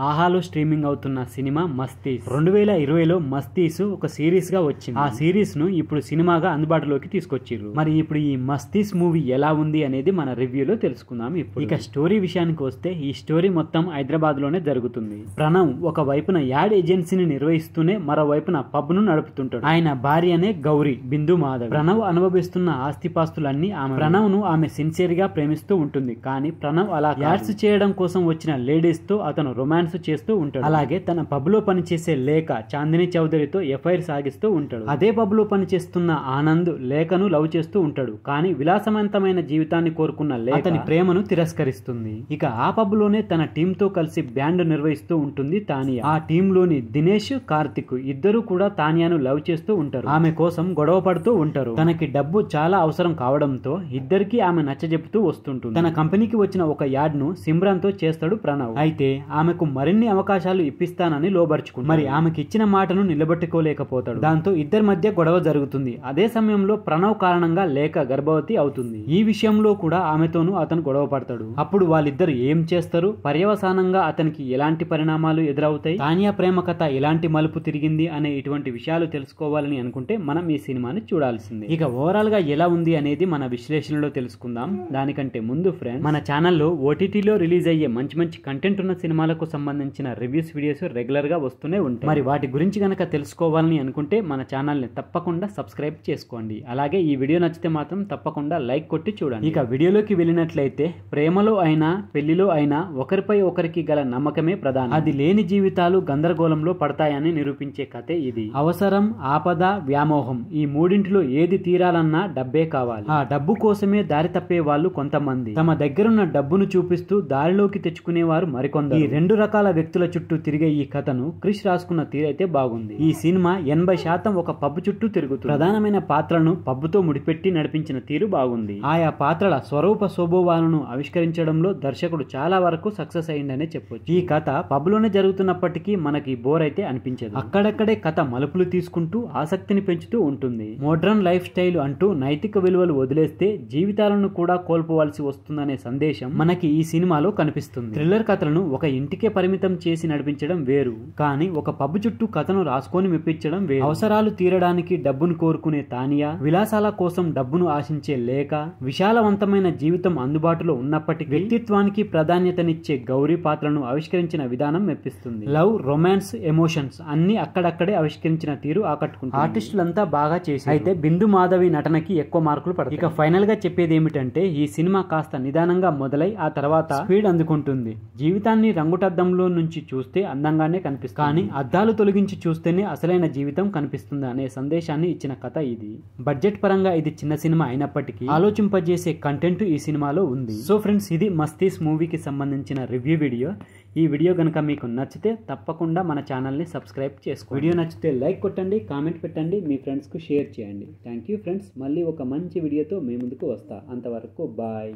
ఆహాలో స్ట్రీమింగ్ అవుతున్న సినిమా మస్తీస్ 2020లో మస్తీస్ ఒక సిరీస్ గా వచ్చింది. ఆ సిరీస్ ను ఇప్పుడు సినిమాగా అందుబాటులోకి తీసుకొచ్చిర్రు. మరి ఇప్పుడు ఈ మస్తీస్ మూవీ ఎలా ఉంది అనేది మన రివ్యూలో తెలుసుకుందాం. ఇప్పుడు ఇక స్టోరీ విషయానికి వస్తే ఈ స్టోరీ మొత్తం హైదరాబాద్ లోనే జరుగుతుంది. ప్రణవ్ ఒక వైపున యాడ్ ఏజెన్సీని నిర్వహిస్తూనే మరో వైపున పబ్ ను నడుపుతుంటాడు. ఆయన భార్యనే గౌరీ బిందు మాధవ్. ప్రణవ్ అనుభవిస్తున్న ఆస్తిపాస్తులన్నీ ప్రణవ్ ను ఆమె సిన్సియర్ గా ప్రేమిస్తూ ఉంటుంది. కానీ ప్రణవ్ అలా యాడ్స్ చేయడం కోసం వచ్చిన లేడీస్ తో అతను రొమాన్స్ చేస్తూ ఉంటాడు. అలాగే తన పబ్ లో పనిచేసే లేఖ చాందిని చౌదరితో ఎఫ్ఐఆర్ సాగిస్తూ ఉంటాడు. అదే పబ్ లో పనిచేస్తున్న ఆనంద్ లేఖను లవ్ చేస్తూ ఉంటాడు. కానీ విలాసవంతమైన జీవితాన్ని కోరుకున్న లేఖ అతని ప్రేమను తిరస్కరిస్తుంది. ఇక ఆ పబ్ లోనే తన టీమ్ తో కలిసి బ్యాండ్ నిర్వహిస్తూ ఉంటుంది తానియా. ఆ టీమ్ లోని దినేష్, కార్తిక్ ఇద్దరు కూడా తానియాను లవ్ చేస్తూ ఉంటారు. ఆమె కోసం గొడవ పడుతూ ఉంటారు. తనకి డబ్బు చాలా అవసరం కావడంతో ఇద్దరికి ఆమె నచ్చజెపుతూ వస్తుంటుంది. తన కంపెనీకి వచ్చిన ఒక యాడ్ ను సిమ్రాన్ తో చేస్తాడు ప్రణవ్. అయితే ఆమెకు మరిన్ని అవకాశాలు ఇప్పిస్తానని లోబర్చుకుంటాడు. మరి ఆమెకి ఇచ్చిన మాటను నిలబెట్టుకోలేకపోతాడు. దాంతో ఇద్దరి మధ్య గొడవ జరుగుతుంది. అదే సమయంలో ప్రణవ్ కారణంగా లేఖ గర్భవతి అవుతుంది. ఈ విషయంలో కూడా ఆమెతోనూ అతను గొడవ పడతాడు. అప్పుడు వాళ్ళిద్దరు ఏం చేస్తారు, పర్యవసానంగా అతనికి ఎలాంటి పరిణామాలు ఎదురవుతాయి, తానియా ప్రేమ కథ ఎలాంటి మలుపు తిరిగింది అనే ఇటువంటి విషయాలు తెలుసుకోవాలని అనుకుంటే మనం ఈ సినిమాని చూడాల్సిందే. ఇక ఓవరాల్ గా ఎలా ఉంది అనేది మన విశ్లేషణలో తెలుసుకుందాం. దానికంటే ముందు ఫ్రెండ్స్, మన ఛానల్లో ఓటీటీలో రిలీజ్ అయ్యే మంచి మంచి కంటెంట్ ఉన్న సినిమాలకు సంబంధించిన రివ్యూస్ వీడియోస్ రెగ్యులర్ గా వస్తూనే ఉంటాయి. మరి వాటి గురించి గనక తెలుసుకోవాలని అనుకుంటే మన ఛానల్ ని తప్పకుండా సబ్స్క్రైబ్ చేసుకోండి. అలాగే ఈ వీడియో నచ్చితే మాత్రం తప్పకుండా లైక్ కొట్టి చూడండి. ఇక వీడియోలోకి వెళ్ళినట్లయితే, ప్రేమలో అయినా పెళ్లిలో అయినా ఒకరిపై ఒకరికి గల నమ్మకమే ప్రధానం. అది లేని జీవితాలు గందరగోళంలో పడతాయని నిరూపించే కథే ఇది. అవసరం, ఆపద, వ్యామోహం ఈ మూడింటిలో ఏది తీరాలన్నా డబ్బే కావాలి. ఆ డబ్బు కోసమే దారి తప్పే వాళ్ళు కొంతమంది. తమ దగ్గరున్న డబ్బును చూపిస్తూ దారిలోకి తెచ్చుకునేవారు మరికొందరు. ఈ రెండు రకాల వ్యక్తుల చుట్టూ తిరిగే ఈ కథను క్రిష్ రాసుకున్న తీరైతే బాగుంది. ఈ సినిమా 80% ఒక పబ్ చుట్టూ తిరుగుతుంది. ప్రధానమైన పాత్రలను పబ్బుతో ముడిపెట్టి నడిపించిన తీరు బాగుంది. ఆయా పాత్రల స్వరూప శోభోవాలను ఆవిష్కరించడంలో దర్శకుడు చాలా వరకు సక్సెస్ అయిందనే చెప్పొచ్చు. ఈ కథ పబ్ లోనే జరుగుతున్నప్పటికీ మనకి బోర్ అయితే అనిపించదు. అక్కడక్కడే కథ మలుపులు తీసుకుంటూ ఆసక్తిని పెంచుతూ ఉంటుంది. మోడ్రన్ లైఫ్ స్టైల్ అంటూ నైతిక విలువలు వదిలేస్తే జీవితాలను కూడా కోల్పోవలసి వస్తుందనే సందేశం మనకి ఈ సినిమాలో కనిపిస్తుంది. థ్రిల్లర్ కథలను ఒక ఇంటికే పరిమితం చేసి నడిపించడం వేరు, కానీ ఒక పబ్ చుట్టూ కథను రాసుకొని మెప్పించడం వేరు. అవసరాలు తీరడానికి డబ్బును కోరుకునే తానియా, విలాసాల కోసం డబ్బును ఆశించే లేఖ, విశాలవంతమైన జీవితం అందుబాటులో ఉన్నప్పటికీ వ్యక్తిత్వానికి ప్రాధాన్యతనిచ్చే గౌరీ పాత్రను ఆవిష్కరించిన విధానం మెప్పిస్తుంది. లవ్, రొమాన్స్, ఎమోషన్స్ అన్ని అక్కడక్కడే ఆవిష్కరించిన తీరు ఆకట్టుకుంటుంది. ఆర్టిస్టులంతా బాగా చేశారు. అయితే బిందు మాధవి నటనకి ఎక్కువ మార్కులు పడతాయి. ఇక ఫైనల్ గా చెప్పేది ఏమిటంటే, ఈ సినిమా కాస్త నిదానంగా మొదలై ఆ తర్వాత స్పీడ్ అందుకుంటుంది. జీవితాన్ని రంగుటద్దంలో నుంచి చూస్తే అందంగానే కనిపిస్తుంది, కానీ అద్దాలు తొలగించి చూస్తేనే అసలైన జీవితం కనిపిస్తుంది అనే సందేశాన్ని ఇచ్చిన కథ ఇది. బడ్జెట్ పరంగా ఇది చిన్న సినిమా అయినప్పటికీ ఆలోచింపజేసే కంటెంట్ ఈ సినిమాలో ఉంది. సో ఫ్రెండ్స్, ఇది మస్తీస్ మూవీకి సంబంధించిన రివ్యూ వీడియో. ఈ వీడియో కనుక మీకు నచ్చితే తప్పకుండా మన ఛానల్ని సబ్స్క్రైబ్ చేసుకోండి. వీడియో నచ్చితే లైక్ కొట్టండి, కామెంట్ పెట్టండి, మీ ఫ్రెండ్స్కు షేర్ చేయండి. Thank you friends. మళ్ళీ ఒక మంచి వీడియోతో మీ ముందుకు వస్తా. అంతవరకు బాయ్.